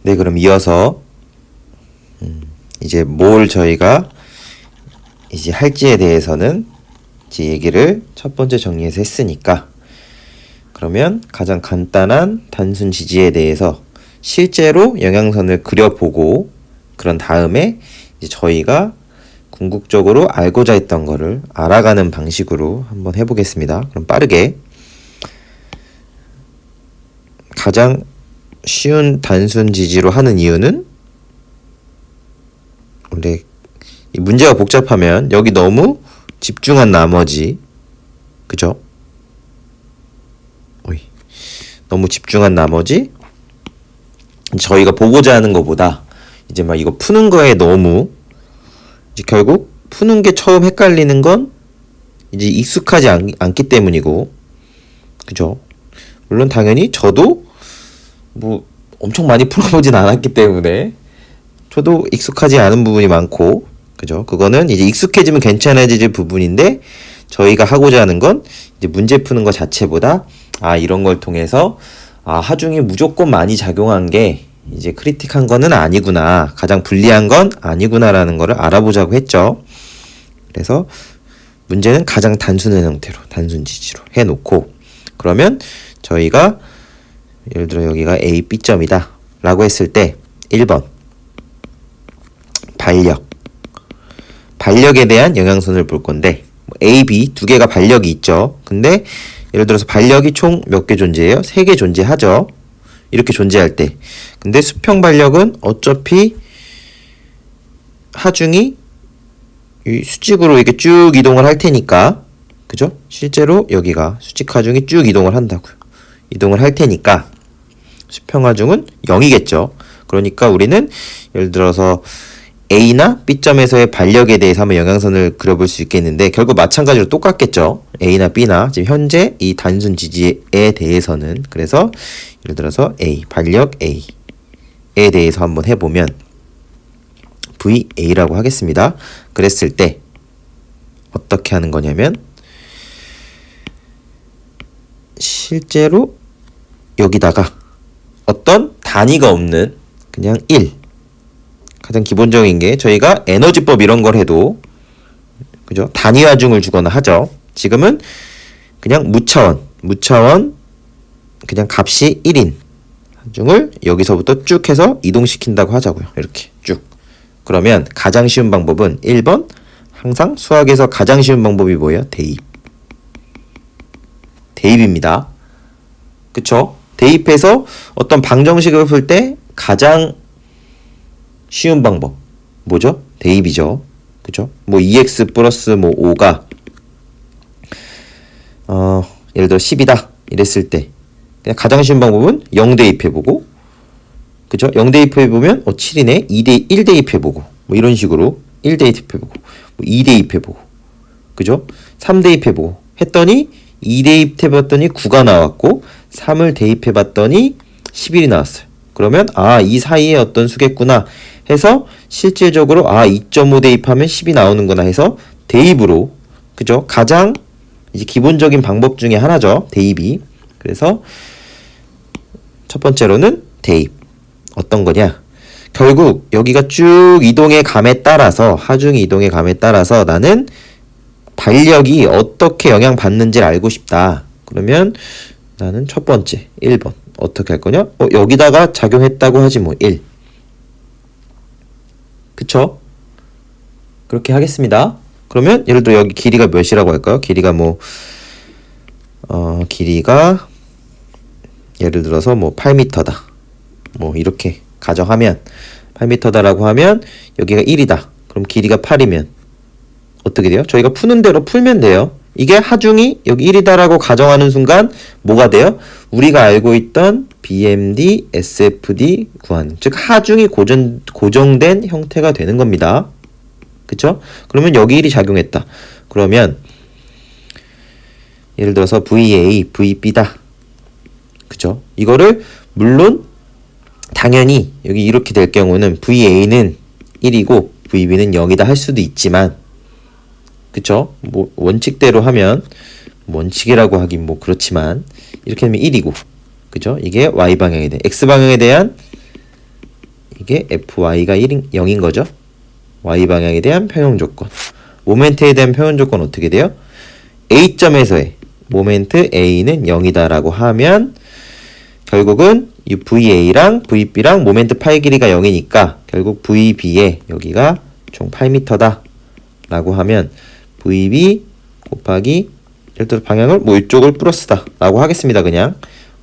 네, 그럼 이어서 이제 뭘 저희가 이제 할지에 대해서는 이제 얘기를 첫 번째 정리해서 했으니까, 그러면 가장 간단한 단순 지지에 대해서 실제로 영양선을 그려보고, 그런 다음에 이제 저희가 궁극적으로 알고자 했던 거를 알아가는 방식으로 한번 해보겠습니다. 그럼 빠르게 가장 쉬운 단순 지지로 하는 이유는, 원래 이 문제가 복잡하면 여기 너무 집중한 나머지, 그죠? 너무 집중한 나머지 저희가 보고자 하는 것보다 이제 막 이거 푸는 거에 너무 이제 결국 푸는 게 처음 헷갈리는 건 이제 익숙하지 않기 때문이고, 그죠? 물론 당연히 저도 뭐 엄청 많이 풀어보진 않았기 때문에 저도 익숙하지 않은 부분이 많고, 그죠? 그거는 이제 익숙해지면 괜찮아질 부분인데, 저희가 하고자 하는 건 이제 문제 푸는 것 자체보다 이런 걸 통해서 하중이 무조건 많이 작용한 게 이제 크리틱한 거는 아니구나, 가장 불리한 건 아니구나라는 거를 알아보자고 했죠. 그래서 문제는 가장 단순한 형태로 단순 지지로 해놓고, 그러면 저희가 예를 들어 여기가 A, B점이다 라고 했을 때 1번 반력에 대한 영양선을 볼 건데, A, B 두 개가 반력이 있죠. 근데 예를 들어서 반력이 총 몇 개 존재해요? 3개 존재하죠. 이렇게 존재할 때. 근데 수평 반력은 어차피 하중이 이 수직으로 이렇게 쭉 이동을 할 테니까, 그죠? 실제로 여기가 수직 하중이 쭉 이동을 한다고요. 이동을 할 테니까 수평 하중은 0이겠죠. 그러니까 우리는 예를 들어서 A나 B점에서의 반력에 대해서 한번 영양선을 그려볼 수 있겠는데, 결국 마찬가지로 똑같겠죠. A나 B나 지금 현재 이 단순 지지에 대해서는. 그래서 예를 들어서 A, 반력 A에 대해서 한번 해보면 VA라고 하겠습니다. 그랬을 때 어떻게 하는 거냐면, 실제로 여기다가 어떤 단위가 없는 그냥 1, 가장 기본적인 게 저희가 에너지법 이런 걸 해도, 그죠? 단위 하중을 주거나 하죠. 지금은 그냥 무차원 그냥 값이 1인 하중을 여기서부터 쭉 해서 이동시킨다고 하자고요. 이렇게 쭉. 그러면 가장 쉬운 방법은 1번, 항상 수학에서 가장 쉬운 방법이 뭐예요? 대입입니다. 그쵸? 대입해서 어떤 방정식을 풀 때 가장 쉬운 방법 뭐죠? 대입이죠. 그죠? 뭐 2x 플러스 뭐 5가 예를 들어 10이다 이랬을 때 그냥 가장 쉬운 방법은 0 대입해보고, 그죠? 0 대입해보면 7이네. 1 대입해보고, 뭐 이런 식으로 1 대입해보고, 뭐 2 대입해보고, 그죠? 3 대입해보고 했더니 2 대입해봤더니 9가 나왔고, 3을 대입해봤더니 11이 나왔어요. 그러면 이 사이에 어떤 수겠구나 해서 실질적으로 2.5 대입하면 10이 나오는구나 해서 대입으로, 그죠? 가장 이제 기본적인 방법 중에 하나죠. 대입이. 그래서 첫 번째로는 대입. 어떤 거냐? 결국 여기가 쭉 이동의 감에 따라서, 하중이 이동의 감에 따라서 나는 반력이 어떻게 영향받는지를 알고 싶다. 그러면 나는 첫 번째 1번 어떻게 할 거냐? 여기다가 작용했다고 하지 뭐 1. 그쵸? 그렇게 하겠습니다. 그러면 예를 들어 여기 길이가 몇이라고 할까요? 길이가 길이가 예를 들어서 뭐 8m다. 뭐 이렇게 가정하면 8m다라고 하면 여기가 1이다. 그럼 길이가 8이면 어떻게 돼요? 저희가 푸는 대로 풀면 돼요. 이게 하중이 여기 1이다라고 가정하는 순간 뭐가 돼요? 우리가 알고 있던 BMD, SFD 구하는, 즉 하중이 고정된 형태가 되는 겁니다. 그쵸? 그러면 여기 1이 작용했다. 그러면 예를 들어서 VA, VB다. 그쵸? 이거를 물론 당연히 여기 이렇게 될 경우는 VA는 1이고 VB는 0이다 할 수도 있지만, 그쵸? 뭐 원칙대로 하면, 원칙이라고 하긴 뭐 그렇지만 이렇게 하면 1이고, 그죠? 이게 Y방향에 대한, X방향에 대한 이게 fy가 0인 거죠. y방향에 대한 평형 조건. 모멘트에 대한 평형 조건 어떻게 돼요? A점에서의 모멘트 A는 0이다 라고 하면 결국은 이 VA랑 VB랑 모멘트 파이 길이가 0이니까 결국 VB에 여기가 총 8m다 라고 하면 VB 곱하기 예를 들어 방향을 뭐 이쪽을 플러스다 라고 하겠습니다. 그냥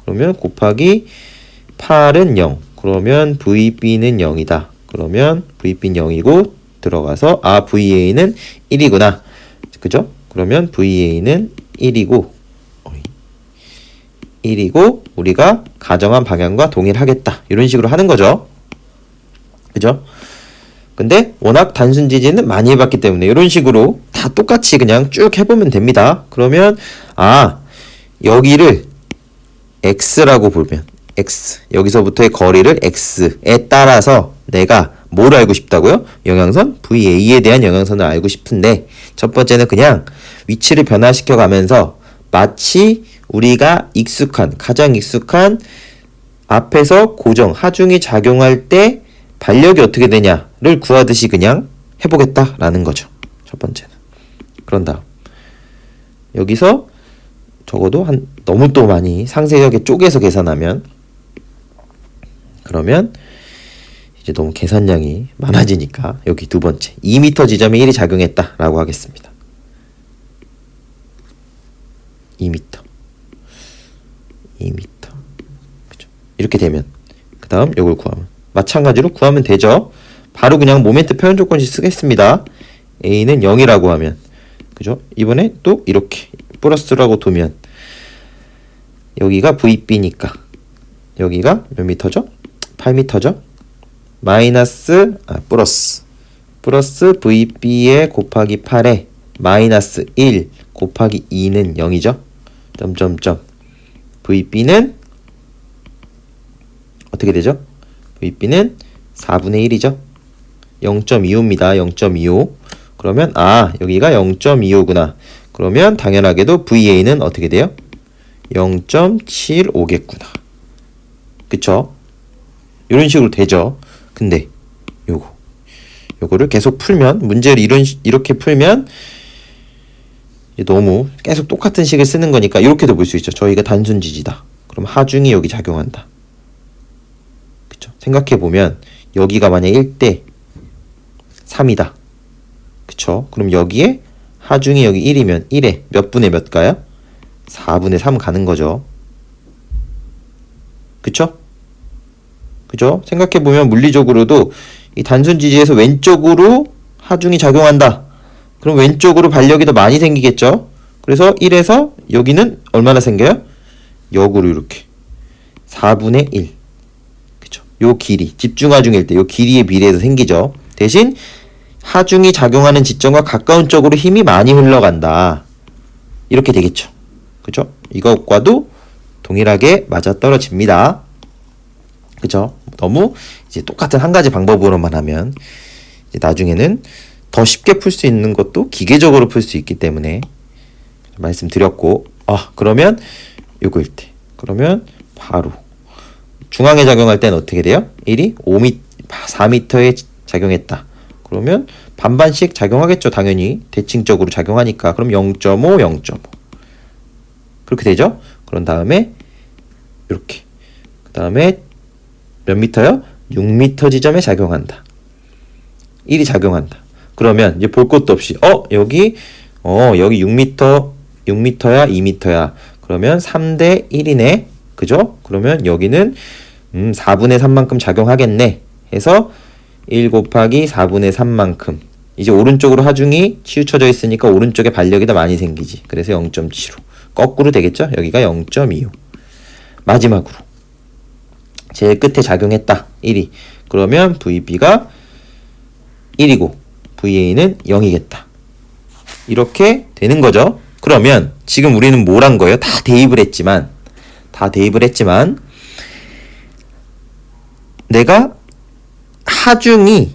그러면 곱하기 8은 0 그러면 VB는 0이다. 그러면 VB는 0이고 들어가서 VA는 1이구나. 그죠? 그러면 VA는 1이고 우리가 가정한 방향과 동일하겠다. 이런 식으로 하는 거죠. 그죠? 근데 워낙 단순 지지는 많이 해봤기 때문에 이런 식으로 다 똑같이 그냥 쭉 해보면 됩니다. 그러면 여기를 x라고 보면 x 여기서부터의 거리를 x에 따라서 내가 뭘 알고 싶다고요? 영향선 VA에 대한 영향선을 알고 싶은데 첫 번째는 그냥 위치를 변화시켜 가면서 마치 우리가 가장 익숙한 앞에서 고정 하중이 작용할 때 반력이 어떻게 되냐를 구하듯이 그냥 해보겠다라는 거죠. 첫 번째는. 그런 다음 여기서 적어도 너무 또 많이 상세하게 쪼개서 계산하면 그러면 이제 너무 계산량이 많아지니까 여기 두 번째 2m 지점에 1이 작용했다 라고 하겠습니다. 2m 그죠? 이렇게 되면 그 다음 이걸 구하면 마찬가지로 구하면 되죠. 바로 그냥 모멘트 표현 조건식 쓰겠습니다. A는 0이라고 하면 그죠? 이번에 또 이렇게 플러스라고 두면 여기가 VB니까 여기가 몇 미터죠? 8m죠? 플러스 VB에 곱하기 8에 마이너스 1 곱하기 2는 0이죠? 점점점 VB는 어떻게 되죠? VB는 4분의 1이죠? 0.25입니다. 0.25 그러면 여기가 0.25구나. 그러면 당연하게도 VA는 어떻게 돼요? 0.75겠구나. 그쵸? 이런 식으로 되죠. 근데 요거를 계속 풀면 문제를 이렇게 풀면 너무 계속 똑같은 식을 쓰는 거니까 이렇게도 볼 수 있죠. 저희가 단순 지지다. 그럼 하중이 여기 작용한다. 그쵸? 생각해 보면 여기가 만약 1대 3이다. 그쵸? 그럼 여기에 하중이 여기 1이면 1에 몇 분의 몇 가요? 4분의 3 가는 거죠. 그쵸? 그죠? 생각해보면 물리적으로도 이 단순 지지에서 왼쪽으로 하중이 작용한다. 그럼 왼쪽으로 반력이 더 많이 생기겠죠? 그래서 1에서 여기는 얼마나 생겨요? 역으로 이렇게 4분의 1. 그쵸? 요 길이, 집중하중일 때 요 길이에 비례해서 생기죠. 대신 하중이 작용하는 지점과 가까운 쪽으로 힘이 많이 흘러간다. 이렇게 되겠죠. 그죠? 이것과도 동일하게 맞아떨어집니다. 그죠? 너무 이제 똑같은 한 가지 방법으로만 하면 이제 나중에는 더 쉽게 풀 수 있는 것도 기계적으로 풀 수 있기 때문에 말씀드렸고 그러면 요거일 때 그러면 바로 중앙에 작용할 때는 어떻게 돼요? 1이 4m에 작용했다. 그러면 반반씩 작용하겠죠. 당연히 대칭적으로 작용하니까. 그럼 0.5, 0.5 그렇게 되죠. 그런 다음에 이렇게 그 다음에 몇 미터요? 6m 지점에 작용한다. 1이 작용한다. 그러면 이제 볼 것도 없이 여기 6m 6m야 2m야. 그러면 3대 1이네. 그죠? 그러면 여기는 4분의 3만큼 작용하겠네. 해서 1 곱하기 4분의 3만큼. 이제 오른쪽으로 하중이 치우쳐져 있으니까 오른쪽에 반력이 더 많이 생기지. 그래서 0.75. 거꾸로 되겠죠? 여기가 0.25. 마지막으로 제일 끝에 작용했다. 1이. 그러면 VB가 1이고 VA는 0이겠다. 이렇게 되는 거죠. 그러면 지금 우리는 뭘 한 거예요? 다 대입을 했지만 내가 하중이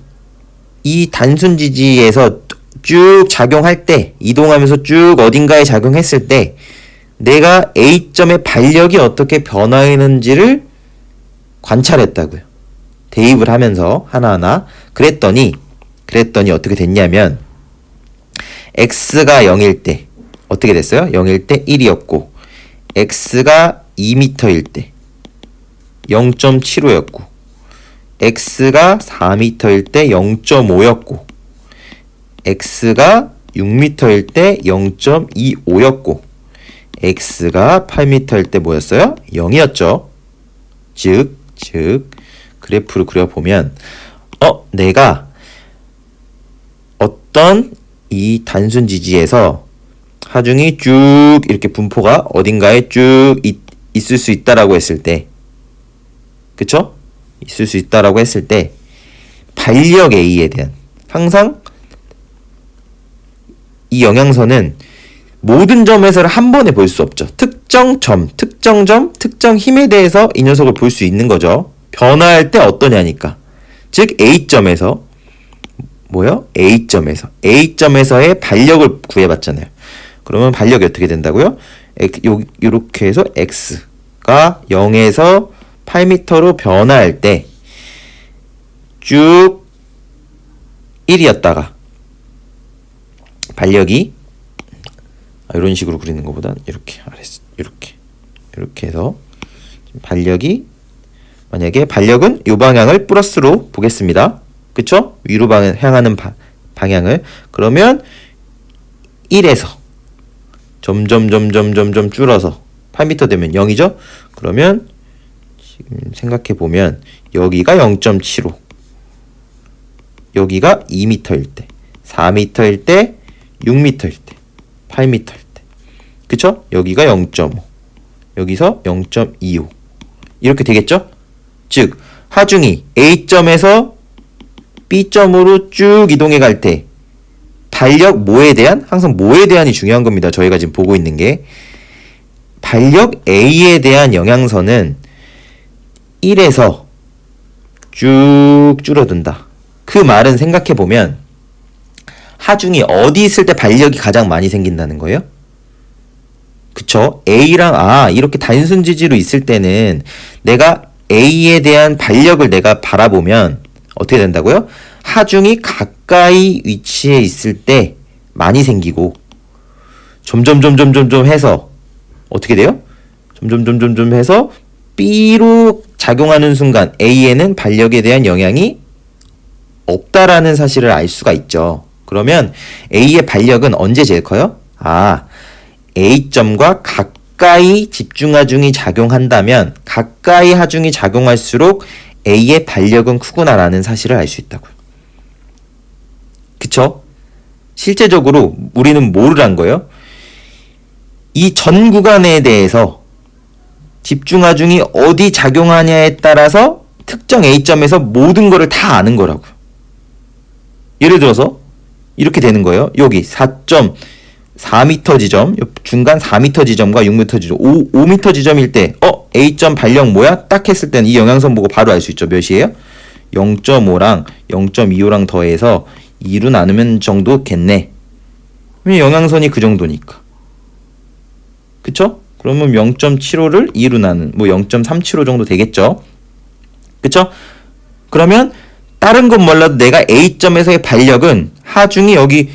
이 단순 지지에서 쭉 작용할 때 이동하면서 쭉 어딘가에 작용했을 때 내가 A점의 반력이 어떻게 변화했는지를 관찰했다고요. 대입을 하면서 하나하나 그랬더니 어떻게 됐냐면 x가 0일 때 어떻게 됐어요? 0일 때 1이었고 x가 2m일 때 0.75였고 x가 4m일 때 0.5였고 x가 6m일 때 0.25였고 x가 8m일 때 뭐였어요? 0이었죠. 즉 그래프를 그려보면 내가 어떤 이 단순 지지에서 하중이 쭉 이렇게 분포가 어딘가에 쭉 있을 수 있다라고 했을 때 그쵸? 있을 수 있다라고 했을 때 반력 A에 대한 항상 이 영향선은 모든 점에서를 한 번에 볼 수 없죠. 특정 점, 특정 힘에 대해서 이 녀석을 볼 수 있는 거죠. 변화할 때 어떠냐니까. 즉 A점에서 뭐요? A점에서의 반력을 구해봤잖아요. 그러면 반력이 어떻게 된다고요? 이렇게 해서 X가 0에서 8m로 변화할 때 쭉 1이었다가 반력이 이런 식으로 그리는 것보단 이렇게 이렇게 해서 반력이 만약에 반력은 이 방향을 플러스로 보겠습니다. 그쵸? 위로 향하는 방향을 그러면 1에서 점점 줄어서 8m 되면 0이죠? 그러면 지금 생각해 보면 여기가 0.75 여기가 2m일 때 4m일 때 6m일 때 8m일 때 그쵸? 여기가 0.5 여기서 0.25 이렇게 되겠죠? 즉 하중이 A점에서 B점으로 쭉 이동해 갈 때 반력 뭐에 대한? 항상 뭐에 대한이 중요한 겁니다. 저희가 지금 보고 있는 게 반력 A에 대한 영향선은 1에서 쭉 줄어든다. 그 말은 생각해보면 하중이 어디 있을 때 반력이 가장 많이 생긴다는 거예요? 그쵸? A랑 이렇게 단순 지지로 있을 때는 내가 A에 대한 반력을 내가 바라보면 어떻게 된다고요? 하중이 가까이 위치해 있을 때 많이 생기고 점점 해서 어떻게 돼요? 점점 해서 B로 작용하는 순간 A에는 반력에 대한 영향이 없다라는 사실을 알 수가 있죠. 그러면 A의 반력은 언제 제일 커요? A점과 가까이 집중하중이 작용한다면 가까이 하중이 작용할수록 A의 반력은 크구나라는 사실을 알 수 있다고요. 그쵸? 실제적으로 우리는 뭐를 한 거예요? 이 전 구간에 대해서 집중하중이 어디 작용하냐에 따라서 특정 A점에서 모든 거를 다 아는 거라고요. 예를 들어서 이렇게 되는 거예요. 여기 4.4m 지점, 중간 4m 지점과 6m 지점, 5m 지점일 때 A점 반력 뭐야? 딱 했을 때는 이 영향선 보고 바로 알 수 있죠. 몇이에요? 0.5랑 0.25랑 더해서 2로 나누면 정도겠네. 영향선이 그 정도니까. 그쵸? 그러면 0.75를 2로 나눈 0.375 정도 되겠죠? 그쵸? 그러면 다른 건 몰라도 내가 A점에서의 반력은 하중이 여기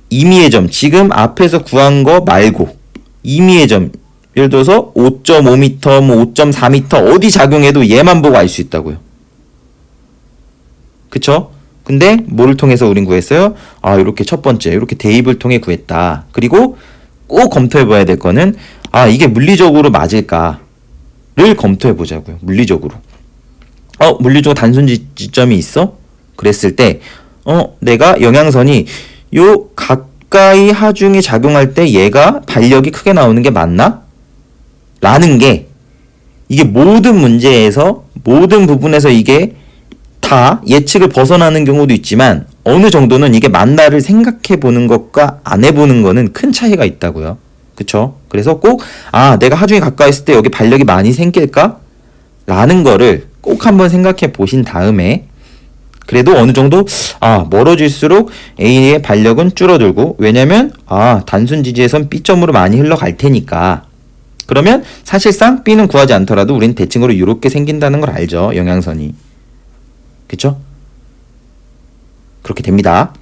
임의의 점, 지금 앞에서 구한 거 말고 임의의 점, 예를 들어서 5.5m, 5.4m 어디 작용해도 얘만 보고 알 수 있다고요. 그쵸? 근데 뭐를 통해서 우린 구했어요? 이렇게 첫 번째 이렇게 대입을 통해 구했다. 그리고 꼭 검토해 봐야 될 거는 이게 물리적으로 맞을까를 검토해 보자고요. 물리적으로. 물리적으로 단순 지점이 있어? 그랬을 때 내가 영향선이 요 가까이 하중이 작용할 때 얘가 반력이 크게 나오는 게 맞나? 라는 게 이게 모든 문제에서 모든 부분에서 이게 다 예측을 벗어나는 경우도 있지만 어느 정도는 이게 맞나를 생각해 보는 것과 안 해보는 거는 큰 차이가 있다고요. 그쵸? 그래서 꼭 내가 하중이 가까이 있을 때 여기 반력이 많이 생길까? 라는 거를 꼭 한번 생각해 보신 다음에 그래도 어느 정도 멀어질수록 A의 반력은 줄어들고 왜냐면 단순 지지에선 B점으로 많이 흘러갈 테니까 그러면 사실상 B는 구하지 않더라도 우린 대칭으로 이렇게 생긴다는 걸 알죠. 영향선이. 그쵸? 그렇게 됩니다.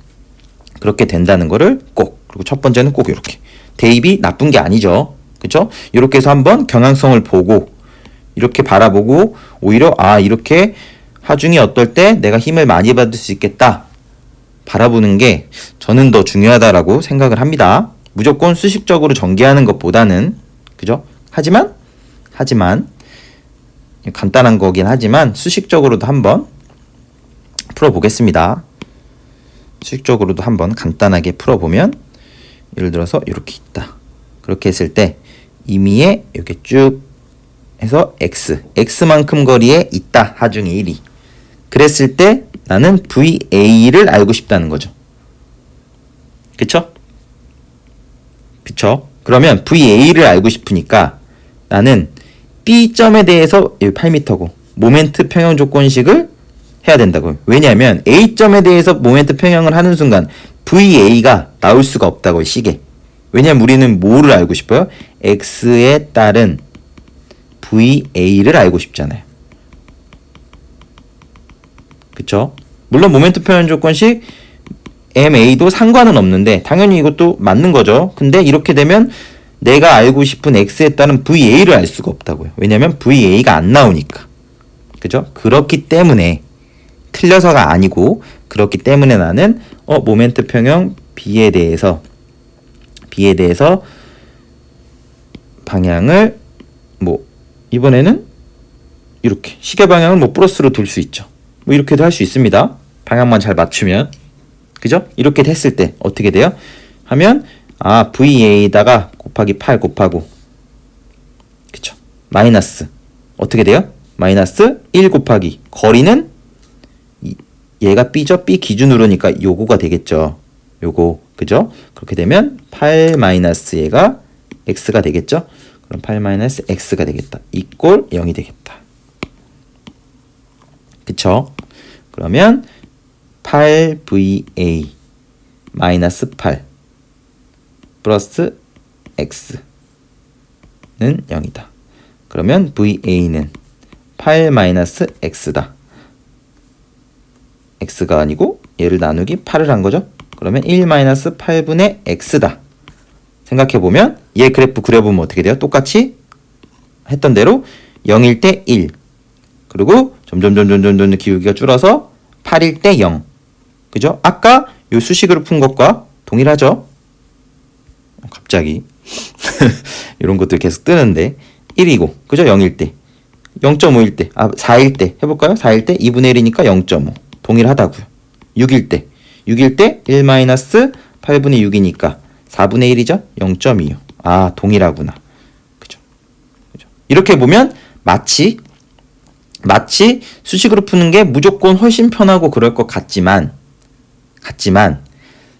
그렇게 된다는 거를 꼭, 그리고 첫 번째는 꼭 이렇게. 대입이 나쁜 게 아니죠. 그쵸? 이렇게 해서 한번 경향성을 보고, 이렇게 바라보고, 오히려, 이렇게 하중이 어떨 때 내가 힘을 많이 받을 수 있겠다. 바라보는 게 저는 더 중요하다라고 생각을 합니다. 무조건 수식적으로 전개하는 것보다는, 그죠? 하지만, 간단한 거긴 하지만, 수식적으로도 한번 풀어보겠습니다. 수식적으로도 한번 간단하게 풀어보면, 예를 들어서 이렇게 있다. 그렇게 했을 때 임의에 이렇게 쭉 해서 x만큼 거리에 있다. 하중이 1이. 그랬을 때 나는 VA를 알고 싶다는 거죠. 그쵸? 그러면 VA를 알고 싶으니까 나는 B점에 대해서 8m고 모멘트 평형 조건식을 해야 된다고요. 왜냐하면 A점에 대해서 모멘트 평형을 하는 순간 VA가 나올 수가 없다고요. 식에. 왜냐면 우리는 뭐를 알고 싶어요? X에 따른 VA를 알고 싶잖아요. 그쵸? 물론 모멘트 표현 조건식 MA도 상관은 없는데 당연히 이것도 맞는 거죠. 근데 이렇게 되면 내가 알고 싶은 X에 따른 VA를 알 수가 없다고요. 왜냐면 VA가 안 나오니까. 그죠? 그렇기 때문에 틀려서가 아니고 그렇기 때문에 나는 모멘트 평형 B에 대해서 방향을 이번에는 이렇게 시계 방향을 플러스로 둘 수 있죠. 이렇게도 할 수 있습니다. 방향만 잘 맞추면. 그죠? 이렇게 했을 때 어떻게 돼요? 하면 VA에다가 곱하기 8 곱하고 그쵸? 마이너스 어떻게 돼요? 마이너스 1 곱하기 거리는 얘가 B죠? B 기준으로니까 요거가 되겠죠. 요거 그죠? 그렇게 되면 8 마이너스 얘가 X가 되겠죠? 그럼 8 마이너스 X가 되겠다. 이꼴 0이 되겠다. 그쵸? 그러면 8VA 마이너스 8 플러스 X는 0이다. 그러면 VA는 8 마이너스 X다. X가 아니고 얘를 나누기 8을 한 거죠. 그러면 1 마이너스 8분의 X다. 생각해보면 얘 그래프 그려보면 어떻게 돼요? 똑같이 했던 대로 0일 때 1 그리고 점점 기울기가 줄어서 8일 때 0 그죠? 아까 요 수식으로 푼 것과 동일하죠? 갑자기 이런 것들 계속 뜨는데 1이고 그죠? 0일 때 0.5일 때 4일 때 해볼까요? 4일 때 2분의 1이니까 0.5 동일하다고요. 6일 때 1 마이너스 8분의 6이니까 4분의 1이죠? 0.25 동일하구나. 그죠? 이렇게 보면 마치 수식으로 푸는 게 무조건 훨씬 편하고 그럴 것 같지만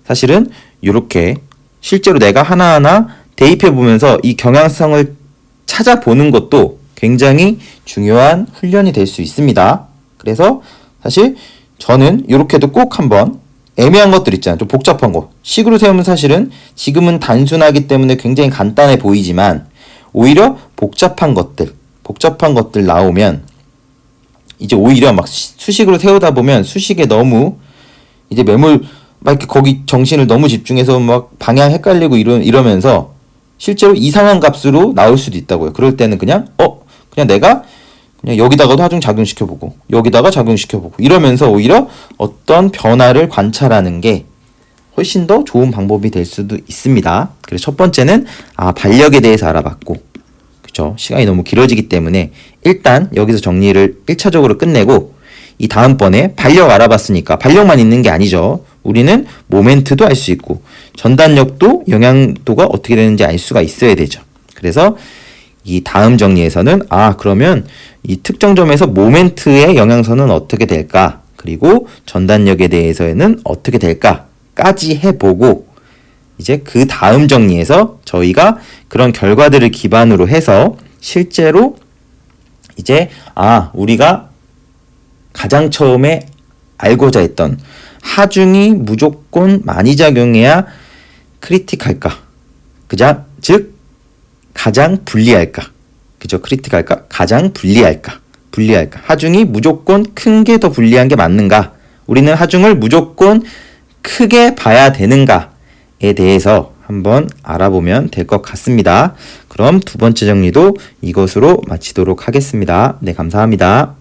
사실은 이렇게 실제로 내가 하나하나 대입해 보면서 이 경향성을 찾아보는 것도 굉장히 중요한 훈련이 될 수 있습니다. 그래서 사실 저는 이렇게도 꼭 한번 애매한 것들 있잖아요. 좀 복잡한 거. 식으로 세우면 사실은 지금은 단순하기 때문에 굉장히 간단해 보이지만 오히려 복잡한 것들 나오면 이제 오히려 막 수식으로 세우다 보면 수식에 너무 이제 막 이렇게 거기 정신을 너무 집중해서 막 방향 헷갈리고 이러면서 실제로 이상한 값으로 나올 수도 있다고요. 그럴 때는 그냥 내가 그냥 여기다가도 하중 작용시켜보고 여기다가 작용시켜보고 이러면서 오히려 어떤 변화를 관찰하는 게 훨씬 더 좋은 방법이 될 수도 있습니다. 그래서 첫 번째는 반력에 대해서 알아봤고 그쵸? 시간이 너무 길어지기 때문에 일단 여기서 정리를 1차적으로 끝내고 이 다음번에 반력 알아봤으니까 반력만 있는 게 아니죠. 우리는 모멘트도 알 수 있고 전단력도 영향도가 어떻게 되는지 알 수가 있어야 되죠. 그래서 이 다음 정리에서는 그러면 이 특정 점에서 모멘트의 영향선은 어떻게 될까? 그리고 전단력에 대해서는 어떻게 될까까지 해보고 이제 그 다음 정리에서 저희가 그런 결과들을 기반으로 해서 실제로 이제 우리가 가장 처음에 알고자 했던 하중이 무조건 많이 작용해야 크리티컬할까? 즉 가장 불리할까? 그죠? 크리티컬할까? 가장 불리할까? 불리할까? 하중이 무조건 큰 게 더 불리한 게 맞는가? 우리는 하중을 무조건 크게 봐야 되는가에 대해서 한번 알아보면 될 것 같습니다. 그럼 두 번째 정리도 이것으로 마치도록 하겠습니다. 네, 감사합니다.